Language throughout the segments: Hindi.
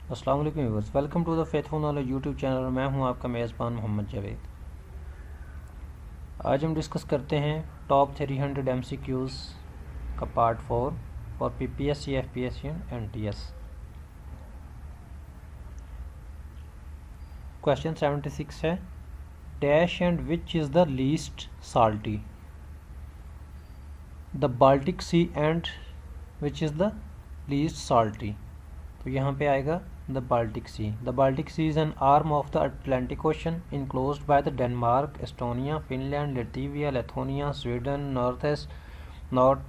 अस्सलाम वालेकुम viewers, welcome to the faithful knowledge YouTube channel और मैं हूं आपका मेज़बान मोहम्मद जावेद। आज हम डिस्कस करते हैं टॉप 300 एमसीक्यूज़ का part 4 for PPSC, FPSC and NTS. Question 76 है, dash and which is the least salty? The Baltic Sea and which is the least salty? तो यहाँ पे आएगा the Baltic Sea. The Baltic Sea is an arm of the Atlantic Ocean enclosed by the Denmark, Estonia, Finland, Lithuania, Lithuania, Sweden, north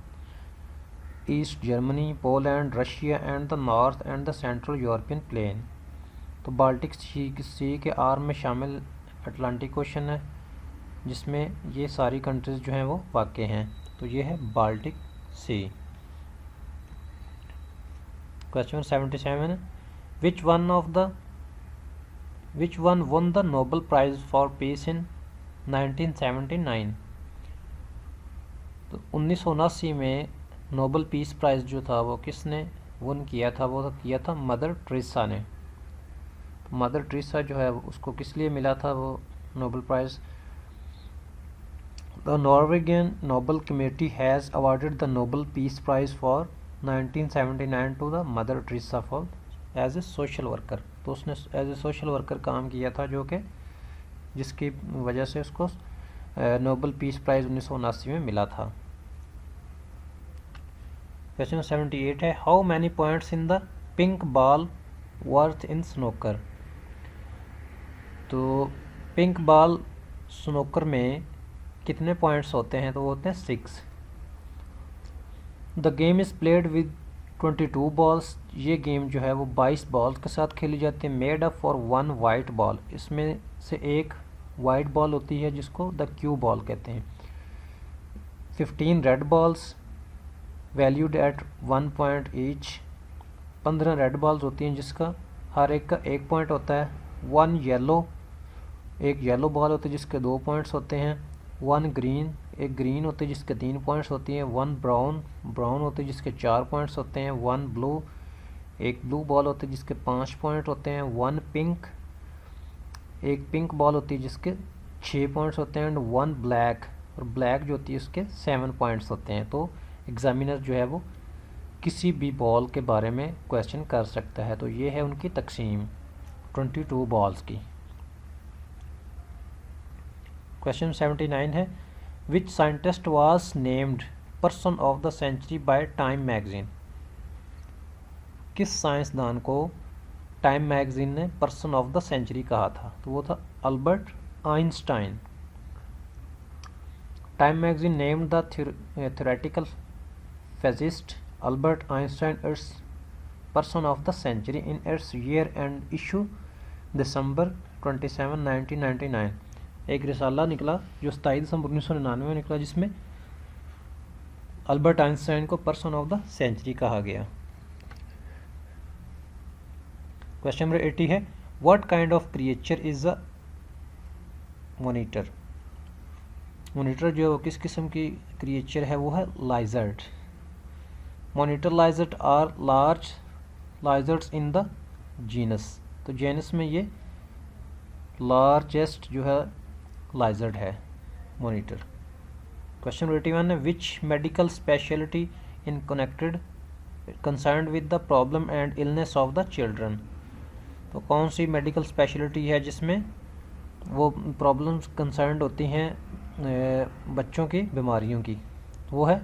east Germany, Poland, Russia and the north and the central European plain. तो बाल्टिक सी के आर्म में शामिल अटलांटिक ओशन है जिसमें ये सारी कंट्रीज़ जो हैं वो वाक़ हैं। तो ये है Baltic Sea. Question 77, which one won the Nobel Prize for Peace in 1979? तो 1979 में नोबल पीस प्राइज़ जो था वो किसने वन किया था? वो किया था मदर टेरेसा ने। तो मदर टेरेसा जो है उसको किस लिए मिला था वो Nobel prize? The Norwegian Nobel committee has awarded the Nobel peace prize for 1979 to the Mother Teresa for as a social worker. तो उसने एज ए सोशल वर्कर काम किया था जो कि जिसकी वजह से उसको नोबल पीस प्राइज़ 1979 में मिला था। क्वेश्चन 78 है, how many points in the pink ball worth in snooker? तो पिंक बॉल स्नोकर में कितने पॉइंट्स होते हैं? तो वो होते हैं 6। The game is played with 22 balls. ये गेम जो है वो 22 बॉल्स के साथ खेली जाती है। Made up for 1 white ball. इसमें से एक वाइट बॉल होती है जिसको द क्यू बॉल कहते हैं। 15 red balls valued at 1 point each. 15 red balls होती हैं जिसका हर एक का 1 पॉइंट होता है। 1 येलो, एक येलो बॉल होती है जिसके 2 पॉइंट्स होते हैं। 1 ग्रीन, एक ग्रीन होती है जिसके 3 पॉइंट्स होती हैं। 1 ब्राउन, ब्राउन होती है जिसके 4 पॉइंट्स होते हैं। 1 ब्लू, एक ब्लू बॉल होती है जिसके 5 पॉइंट होते हैं। 1 पिंक, एक पिंक बॉल होती है जिसके 6 पॉइंट्स होते हैं। एंड 1 ब्लैक, और ब्लैक जो होती है उसके 7 पॉइंट्स होते हैं। तो एग्जामिनर जो है वो किसी भी बॉल के बारे में क्वेश्चन कर सकता है। तो ये है उनकी तकसीम 22 बॉल्स की। क्वेश्चन 79 है, which scientist was named person of the century by Time magazine? किस साइंसदान को टाइम मैगजीन ने पर्सन ऑफ द सेंचुरी कहा था? तो वो था Albert Einstein. Time magazine named the theoretical physicist Albert Einstein its person of the century in its year and issue December 27, 1999। एक रिसाला निकला जो 27 दिसंबर 1999 में निकला जिसमें अल्बर्ट आइंस्टाइन को पर्सन ऑफ द सेंचुरी कहा गया। क्वेश्चन नंबर 80 है, what kind of creature is a monitor? Monitor जो है वो किस किस्म की क्रिएचर है? वो है lizard. Monitor lizard are large lizards in the genus. तो जेनस में ये लार्जेस्ट जो है लाइजर्ड है मॉनिटर। क्वेश्चन 81 है, which medical speciality in connected concern with the problem and illness of the children? तो कौन सी मेडिकल स्पेशलिटी है जिसमें वो प्रॉब्लम्स कंसर्न होती हैं बच्चों की बीमारियों की? वो है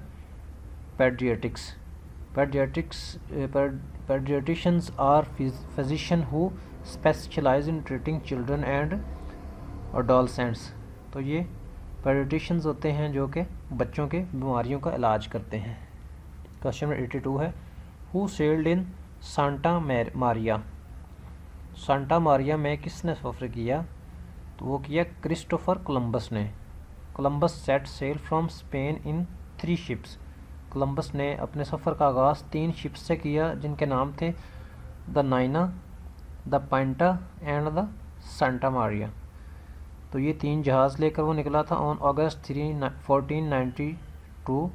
paediatrics. Pediatricians are physicians who specialize in treating children and adolescents। तो ये पेडियाट्रिशियंस होते हैं जो कि बच्चों के बीमारियों का इलाज करते हैं। क्वेश्चन नंबर 82 है, who sailed in Santa Maria? Santa Maria में किसने सफ़र किया? तो वो किया क्रिस्टोफर कोलंबस ने। Columbus set sail from Spain in 3 ships. Columbus ने अपने सफ़र का आगाज़ 3 शिप्स से किया जिनके नाम थे the Nina, the Pinta and the Santa Maria. तो ये 3 जहाज़ लेकर वो निकला था ऑन अगस्त 1492,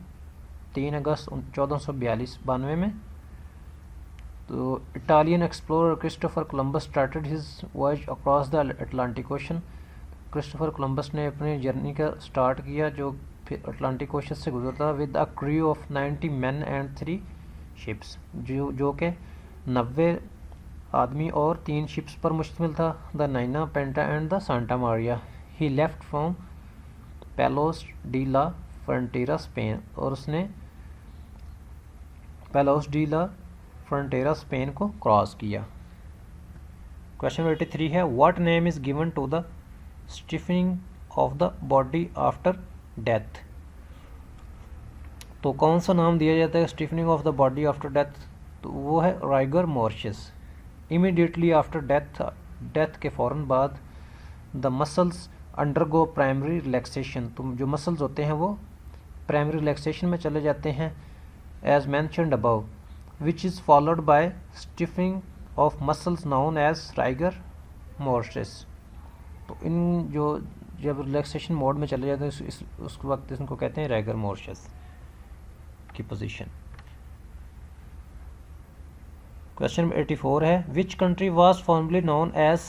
3 अगस्त 1492 में। तो Italian explorer Christopher Columbus started his voyage across the Atlantic ocean. Christopher Columbus ने अपनी जर्नी का स्टार्ट किया जो फिर अटलांटिक ओशन से गुजरता with a crew of 90 man and 3 ships, जो कि 90 आदमी और 3 शिप्स पर मुश्तमिल था, the Nina, Pinta and the Santa Maria. He left from Palos de la Frontera Spain, और उसने Palos de la Frontera Spain को क्रॉस किया। क्वेश्चन 83 है what name is given to the stiffening of the body after death. तो कौन सा नाम दिया जाता है stiffening of the body after death? तो वो है rigor mortis. Immediately after death के फ़ौरन बाद the muscles undergo primary relaxation, तो जो मसल्स होते हैं वो प्राइमरी रिलैक्सेशन में चले जाते हैं as mentioned above, which is followed by stiffening of muscles known as rigor mortis। तो इन जो जब रिलैक्सेशन मोड में चले जाते हैं उस वक्त इनको कहते हैं राइगर मोर्टिस की पोजीशन। क्वेश्चन 84 है which country was formerly known as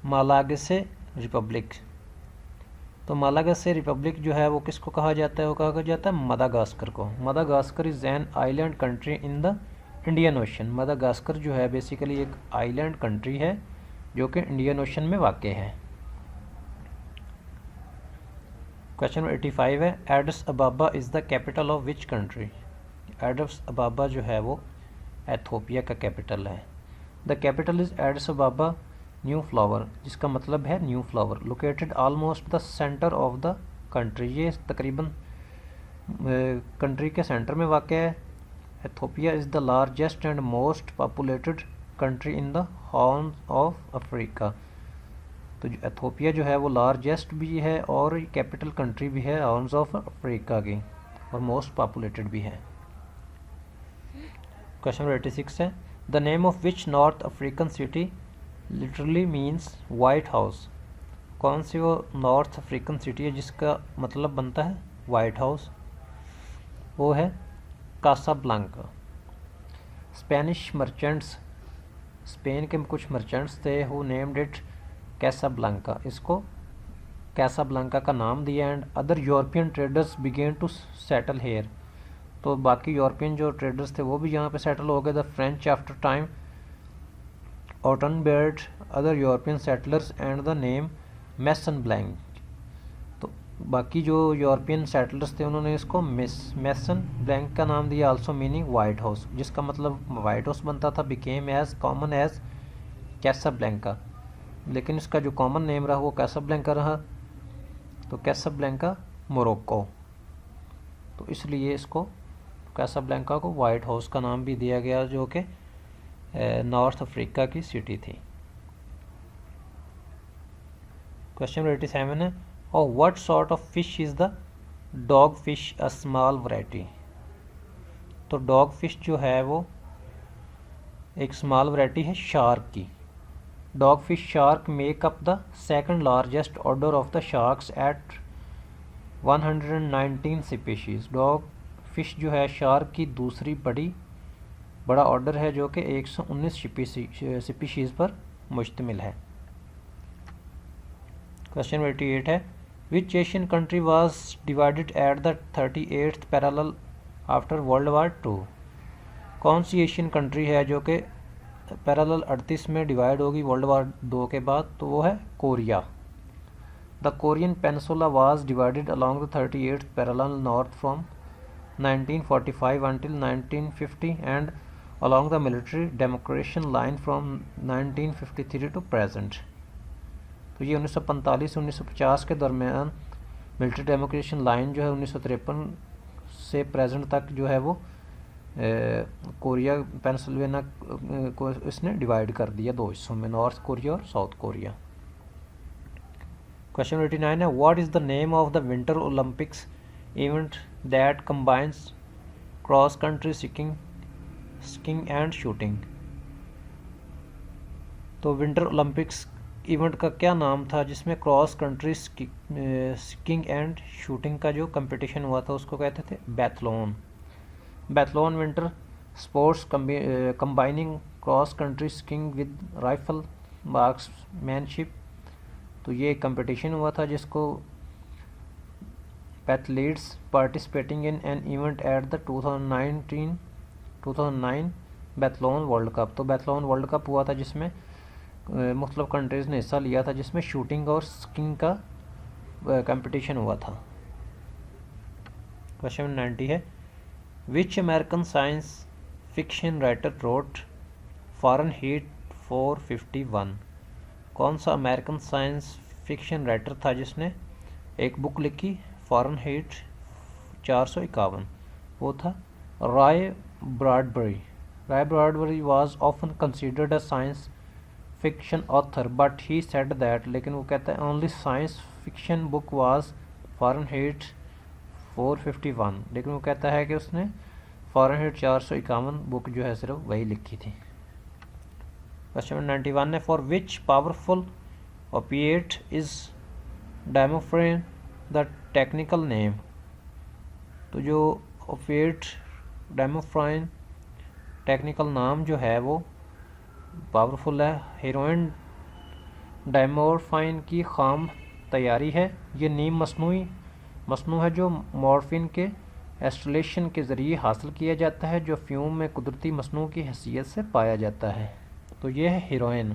Malagasy republic. तो मालागेसे रिपब्लिक जो है वो किसको कहा जाता है? वो कहा जाता है मदागास्कर को। Madagascar is an island country in the Indian Ocean. Madagascar जो है बेसिकली एक आइलैंड कंट्री है जो कि इंडियन ओशन में वाक़ है। क्वेश्चन 85 है Aedes अबाबा is the capital of which country. Aedes अबाबा जो है वो एथोपिया का कैपिटल है। The capital is Aedes अबाबा new flower, जिसका मतलब है new flower. Located almost the centre of the country, ये तकरीबन कंट्री के सेंटर में वाक़ है। Ethiopia is the largest and most populated country in the horn of Africa. तो जो एथोपिया जो है वो लार्जेस्ट भी है और कैपिटल कंट्री भी है हॉर्न ऑफ अफ्रीका की, और मोस्ट पॉपुलेटेड भी है। क्वेश्चन 86 है the name of which north African city literally means white house. कौन सी वो नॉर्थ अफ्रीकन सिटी है जिसका मतलब बनता है वाइट हाउस? वो है कासाब्लांका। स्पेनिश मर्चेंट्स, स्पेन के कुछ मर्चेंट्स थे हु नेम्ड इट कैसाब्लांका, इसको कैसाब्लांका का नाम दिया। And other European traders began to settle here, तो बाकी यूरोपियन जो ट्रेडर्स थे वो भी यहाँ पे सेटल हो गए। The French after time outnumbered other European settlers and the name Maison Blanc. तो बाकी जो यूरोपियन सेटलर्स थे उन्होंने इसको मैसन ब्लैंक का नाम दिया, आल्सो मीनिंग वाइट हाउस, जिसका मतलब वाइट हाउस बनता था। बिकेम एज कॉमन एज कैसाब्लैंका, लेकिन इसका जो कॉमन नेम रहा वो कैसाब्लैंका रहा। तो कैसाब्लैंका मोरक्को, तो इसलिए इसको कैसाब्लैंका को वाइट हाउस का नाम भी दिया गया जो कि नॉर्थ अफ्रीका की सिटी थी। क्वेश्चन 87 है और what sort of fish is the dog fish a small variety. तो डॉग फिश जो है वो एक स्मॉल वैरायटी है शार्क की। Dog fish shark make up the second largest order of the sharks at 119 species. Dog fish जो है शार्क की दूसरी बड़ा ऑर्डर है जो कि 119 स्पीशीज़ पर मुश्तमिल है। क्वेश्चन 88 है which Asian country was divided at the 38th parallel after World War 2। कौन सी एशियन कंट्री है जो कि पैरेलल 38 में डिवाइड होगी वर्ल्ड वार 2 के बाद? तो वो है Korea. The Korean peninsula was divided along the 38th parallel north from 1945 until 1950 and along the military demarcation line from 1953 to present। तो ये 1945 से 1950 के दरमियान मिलिट्री डेमोक्रेशन लाइन जो है 1953 से प्रेजेंट तक जो है वो कोरिया पेनिसुला को इसने डिवाइड कर दिया 2 हिस्सों में, नॉर्थ कोरिया और साउथ कोरिया। क्वेश्चन 89 है what is the name of the winter Olympics event that combines cross country skiing and shooting. तो विंटर ओलंपिक्स इवेंट का क्या नाम था जिसमें cross country skiing and shooting का जो कंपटीशन हुआ था उसको कहते थे biathlon. Biathlon winter sports combining cross country skiing with rifle marksmanship. तो ये कंपटीशन हुआ था जिसको athletes participating in an event at the 2009 biathlon world cup. तो बैथलॉन वर्ल्ड कप हुआ था जिसमें मुख्तलिफ कंट्रीज़ ने हिस्सा लिया था, जिसमें शूटिंग और स्कीइंग का कंपटीशन हुआ था। क्वेश्चन 90 है, which American science fiction writer wrote Fahrenheit 451। कौन सा अमेरिकन साइंस फिक्शन राइटर था जिसने एक बुक लिखी फ़ारेनहीट 451? वो था Ray Bradbury. Ray Bradbury was often considered a science fiction author but he said that, लेकिन वो कहता है only science fiction book was Fahrenheit 451, लेकिन वो कहता है कि उसने फ़ारेनहीट 451 बुक जो है सिर्फ वही लिखी थी। क्वेश्चन 91 है, for which powerful opiate is diamorphine the technical name. तो जो ओपिएट डायमोफ्रेन टेक्निकल नाम जो है वो पावरफुल है। हेरोइन डायमोरफाइन की खाम तैयारी है। ये नीम मसनू है जो मॉर्फिन के एस्ट्रेलेशन के ज़रिए हासिल किया जाता है, जो फ्यूम में कुदरती मसनू की हैसियत से पाया जाता है। तो ये है हीरोइन।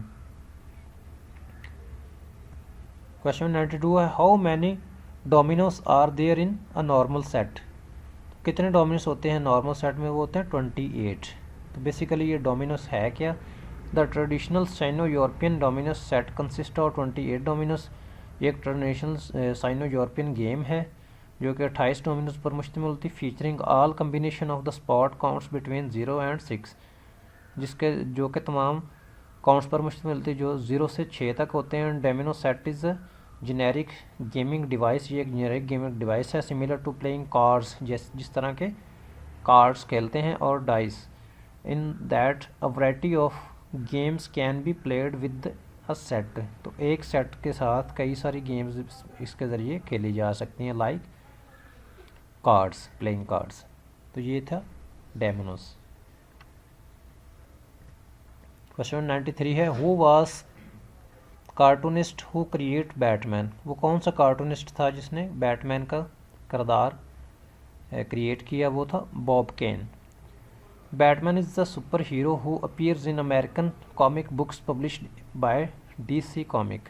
क्वेश्चन 92 है, how many dominoes are there in a normal set. कितने डोमिनोस होते हैं नॉर्मल सेट में? वो होते हैं 28। तो बेसिकली ये डोमिनोस है क्या? The traditional Sino European dominoes set consist of 28 dominoes. ये एक ट्रेडिशनल साइनो यूरोपियन गेम है जो कि 28 डोमिनोस पर मुश्तमिल होती, featuring all combination of the spot counts between 0 and 6, जिसके जो कि तमाम काउंट्स पर मुश्तमिल होती जो 0 से 6 तक होते हैं। Domino set is generic gaming device. ये एक जेनेरिक गेमिंग डिवाइस है सिमिलर टू प्लेइंग कार्ड्स, जिस तरह के कार्ड्स खेलते हैं और dice, in that a variety of games can be played with a set. तो एक सेट के साथ कई सारी गेम्स इसके ज़रिए खेली जा सकती हैं, लाइक कार्ड्स, प्लेइंग कार्ड्स। तो ये था डोमिनोस। क्वेश्चन 93 है, who was cartoonist who create Batman. वो कौन सा कार्टूनिस्ट था जिसने बैटमैन का किरदार क्रिएट किया? वो था Bob Kane. Batman is the super hero who appears in American comic books published by DC comic.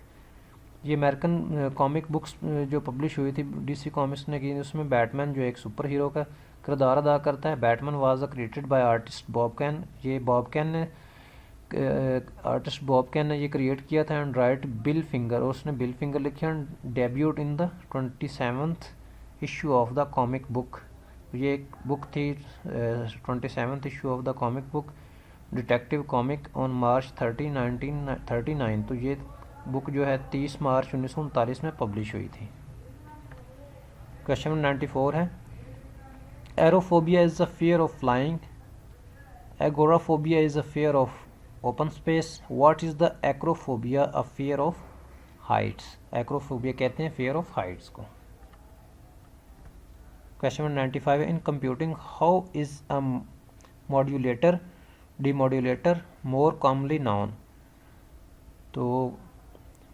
ये अमेरिकन कॉमिक बुक्स जो पब्लिश हुई थी DC कॉमिक्स ने की, उसमें बैटमैन जो एक सुपर हीरो का किरदार अदा करता है। Batman was created by artist Bob can. ये बॉब कैन ने आर्टिस्ट बॉब कैन ने ये क्रिएट किया था। एंड राइट बिल फिंगर, और उसने बिल फिंगर लिखे। And debut in the 27th issue of the comic book. ये एक बुक थी 27th issue of the comic book detective comic on March 30, 1939। तो ये बुक जो है 30 मार्च 1939 में पब्लिश हुई थी। क्वेश्चन 94 है, aerophobia is a fear of flying, agoraphobia is a fear of open space, what is the acrophobia a fear of heights. Acrophobia कहते हैं फियर ऑफ हाइट्स को। क्वेश्चन 95 है, in computing how is a modulator demodulator more commonly known. तो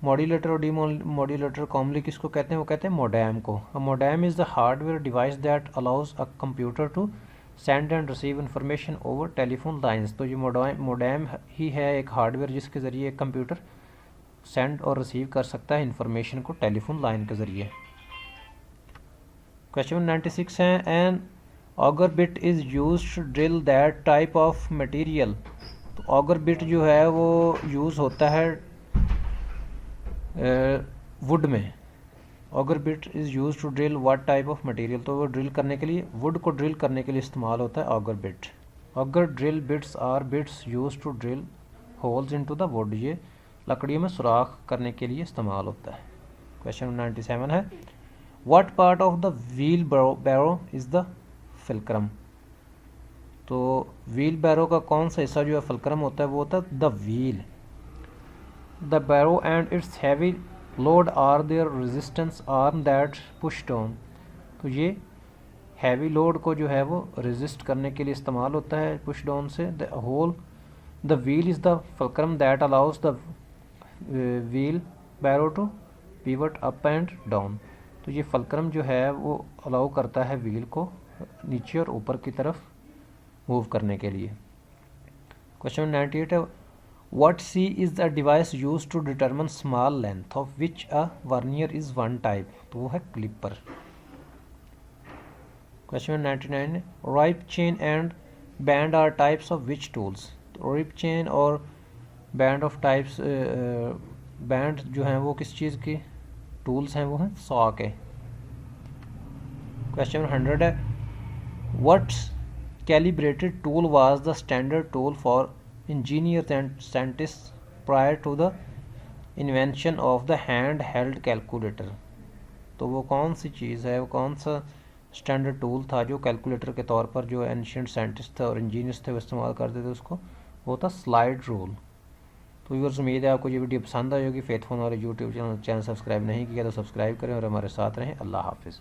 मॉड्यूलेटर और डीमॉड्यूलेटर कॉमनली किसको कहते हैं? वो कहते हैं मोडेम को। A modem is the hardware device that allows a computer to send and receive information over telephone lines. तो ये मोडेम ही है एक हार्डवेयर जिसके ज़रिए एक कंप्यूटर सेंड और रिसीव कर सकता है इंफॉर्मेशन को टेलीफोन लाइन के ज़रिए। क्वेश्चन 96 है, an auger bit is use to drill that type of material. तो ऑगर बिट जो है वो यूज़ होता है वुड में। Auger bit is use to drill what type of material. तो वो ड्रिल करने के लिए, वुड को ड्रिल करने के लिए इस्तेमाल होता है auger bit. Auger drill bits are bits use to drill holes into the wood. ये लकड़ियों में सुराख करने के लिए इस्तेमाल होता है। क्वेश्चन 97 है, what part of the wheelbarrow is the fulcrum. तो व्हील बैरो का कौन सा हिस्सा जो है फुलक्रम होता है? वो होता है the wheel. The barrow and its heavy load are their resistance arm that push down. तो ये हैवी लोड को जो है वो रेजिस्ट करने के लिए इस्तेमाल होता है पुश डाउन से। The whole the wheel is the fulcrum that allows the wheelbarrow to pivot up and down. तो ये फुलक्रम जो है वो अलाउ करता है व्हील को नीचे और ऊपर की तरफ मूव करने के लिए। क्वेश्चन 98 है what see is the device use to determine small length of which a vernier is one type. तो वो है clipper. Question 99 rip chain and band are types of which tools. Rip chain और बैंड ऑफ टाइप्स बैंड जो हैं वो किस चीज़ की टूल्स हैं, वो हैं सॉ के। क्वेश्चन 100 है what calibrated tool was the standard tool for engineers and scientists prior to the invention of the hand held calculator. तो वो कौन सी चीज़ है, वो कौन सा स्टैंडर्ड टूल था जो कैलकुलेटर के तौर पर जो एंशिएंट साइंटिस्ट थे और इंजीनियर्स थे वो इस्तेमाल करते थे उसको, वो था स्लाइड रूल। तो व्यूअर्स उम्मीद है आपको ये वीडियो पसंद आई होगी। फेथ फोन और यूट्यूब चैनल सब्सक्राइब नहीं किया तो सब्सक्राइब करें और हमारे साथ रहें। अल्लाह हाफिज़।